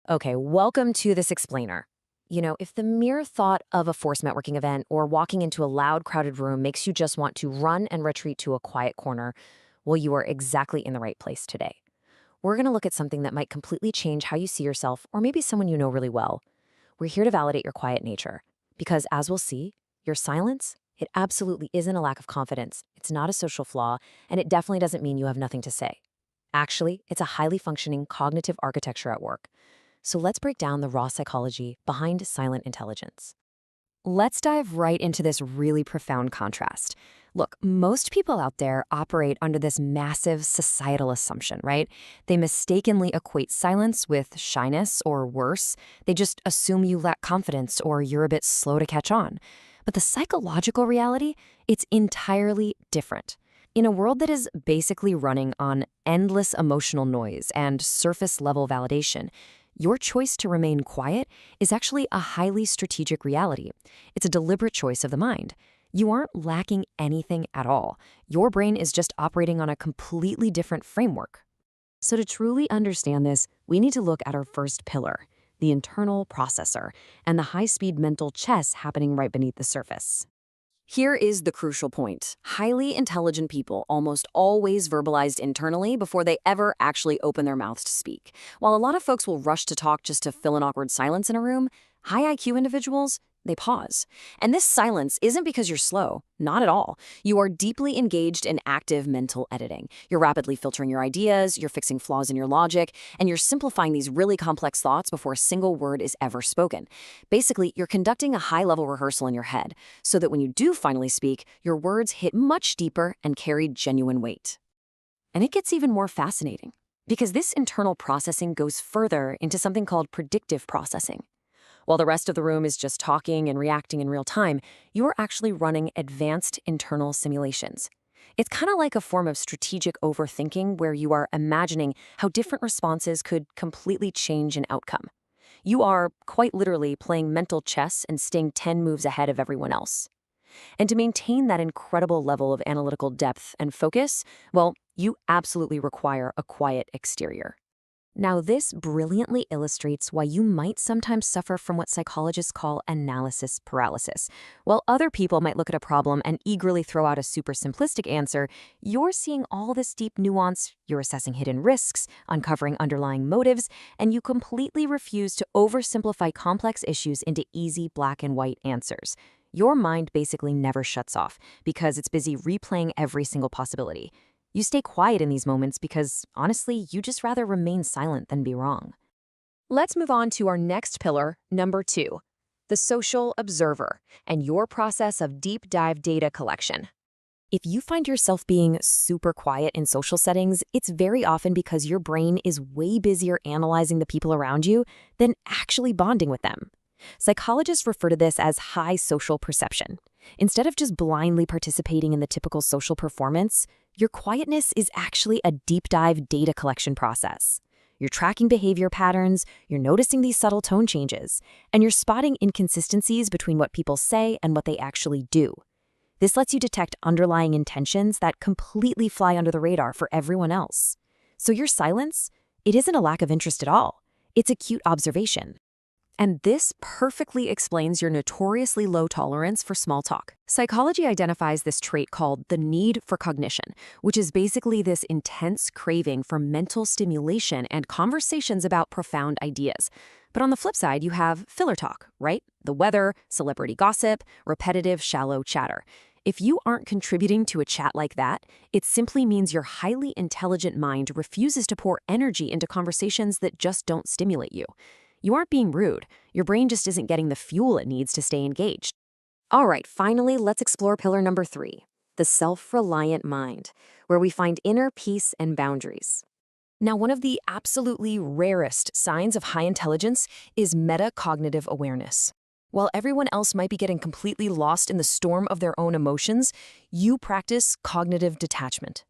Okay, welcome to this explainer. If the mere thought of a force networking event or walking into a loud, crowded room makes you just want to run and retreat to a quiet corner, well, you are exactly in the right place today. We're going to look at something that might completely change how you see yourself or maybe someone you know really well. We're here to validate your quiet nature. Because as we'll see, your silence, it absolutely isn't a lack of confidence. It's not a social flaw, and it definitely doesn't mean you have nothing to say. Actually, it's a highly functioning cognitive architecture at work. So let's break down the raw psychology behind silent intelligence. Let's dive right into this really profound contrast. Look, most people out there operate under this massive societal assumption, right? They mistakenly equate silence with shyness or worse. They just assume you lack confidence or you're a bit slow to catch on. But the psychological reality, it's entirely different. In a world that is basically running on endless emotional noise and surface level validation, your choice to remain quiet is actually a highly strategic reality. It's a deliberate choice of the mind. You aren't lacking anything at all. Your brain is just operating on a completely different framework. So to truly understand this, we need to look at our first pillar, the internal processor, and the high-speed mental chess happening right beneath the surface. Here is the crucial point. Highly intelligent people almost always verbalized internally before they ever actually open their mouths to speak. While a lot of folks will rush to talk just to fill an awkward silence in a room, high IQ individuals, they pause. And this silence isn't because you're slow, not at all. You are deeply engaged in active mental editing. You're rapidly filtering your ideas, you're fixing flaws in your logic, and you're simplifying these really complex thoughts before a single word is ever spoken. Basically, you're conducting a high-level rehearsal in your head, so that when you do finally speak, your words hit much deeper and carry genuine weight. And it gets even more fascinating, because this internal processing goes further into something called predictive processing. While the rest of the room is just talking and reacting in real time, you are actually running advanced internal simulations. It's kind of like a form of strategic overthinking where you are imagining how different responses could completely change an outcome. You are, quite literally, playing mental chess and staying 10 moves ahead of everyone else. And to maintain that incredible level of analytical depth and focus, well, you absolutely require a quiet exterior. Now, this brilliantly illustrates why you might sometimes suffer from what psychologists call analysis paralysis. While other people might look at a problem and eagerly throw out a super simplistic answer, you're seeing all this deep nuance, you're assessing hidden risks, uncovering underlying motives, and you completely refuse to oversimplify complex issues into easy black and white answers. Your mind basically never shuts off because it's busy replaying every single possibility. You stay quiet in these moments because, honestly, you just rather remain silent than be wrong. Let's move on to our next pillar, number 2, the social observer, and your process of deep dive data collection. If you find yourself being super quiet in social settings, it's very often because your brain is way busier analyzing the people around you than actually bonding with them. Psychologists refer to this as high social perception. Instead of just blindly participating in the typical social performance, your quietness is actually a deep dive data collection process. You're tracking behavior patterns, you're noticing these subtle tone changes, and you're spotting inconsistencies between what people say and what they actually do. This lets you detect underlying intentions that completely fly under the radar for everyone else. So your silence, it isn't a lack of interest at all. It's acute observation. And this perfectly explains your notoriously low tolerance for small talk. Psychology identifies this trait called the need for cognition, which is basically this intense craving for mental stimulation and conversations about profound ideas. But on the flip side, you have filler talk, right? The weather, celebrity gossip, repetitive, shallow chatter. If you aren't contributing to a chat like that, it simply means your highly intelligent mind refuses to pour energy into conversations that just don't stimulate you. You aren't being rude. Your brain just isn't getting the fuel it needs to stay engaged. All right, finally, let's explore pillar number 3, the self-reliant mind, where we find inner peace and boundaries. Now, one of the absolutely rarest signs of high intelligence is metacognitive awareness. While everyone else might be getting completely lost in the storm of their own emotions, you practice cognitive detachment.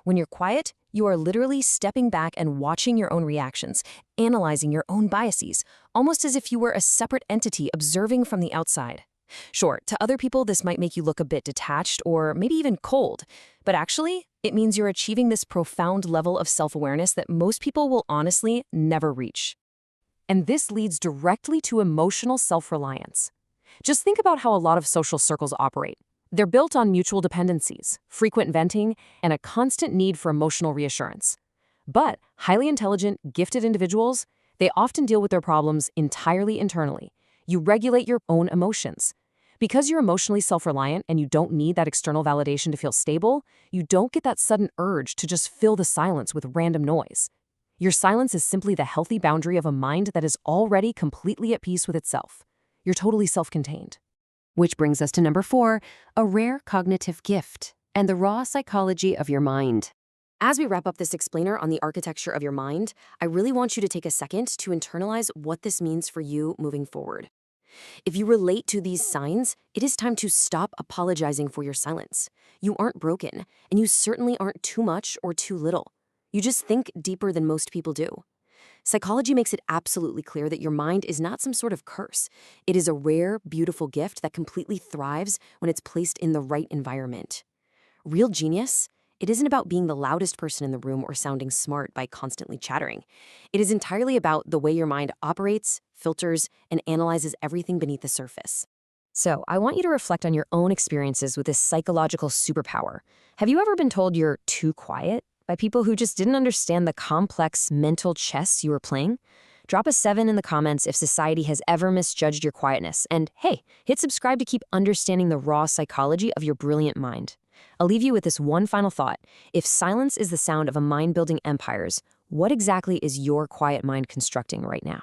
When you're quiet, you are literally stepping back and watching your own reactions, analyzing your own biases, almost as if you were a separate entity observing from the outside. Sure, to other people this might make you look a bit detached or maybe even cold, but actually, it means you're achieving this profound level of self-awareness that most people will honestly never reach. And this leads directly to emotional self-reliance. Just think about how a lot of social circles operate. They're built on mutual dependencies, frequent venting, and a constant need for emotional reassurance. But highly intelligent, gifted individuals, they often deal with their problems entirely internally. You regulate your own emotions. Because you're emotionally self-reliant and you don't need that external validation to feel stable, you don't get that sudden urge to just fill the silence with random noise. Your silence is simply the healthy boundary of a mind that is already completely at peace with itself. You're totally self-contained. Which brings us to number 4, a rare cognitive gift and the raw psychology of your mind. As we wrap up this explainer on the architecture of your mind, I really want you to take a second to internalize what this means for you moving forward. If you relate to these signs, it is time to stop apologizing for your silence. You aren't broken, and you certainly aren't too much or too little. You just think deeper than most people do. Psychology makes it absolutely clear that your mind is not some sort of curse. It is a rare, beautiful gift that completely thrives when it's placed in the right environment. Real genius, it isn't about being the loudest person in the room or sounding smart by constantly chattering. It is entirely about the way your mind operates, filters, and analyzes everything beneath the surface. So, I want you to reflect on your own experiences with this psychological superpower. Have you ever been told you're too quiet by people who just didn't understand the complex mental chess you were playing? Drop a 7 in the comments if society has ever misjudged your quietness. And hey, hit subscribe to keep understanding the raw psychology of your brilliant mind. I'll leave you with this one final thought. If silence is the sound of a mind building empires, what exactly is your quiet mind constructing right now?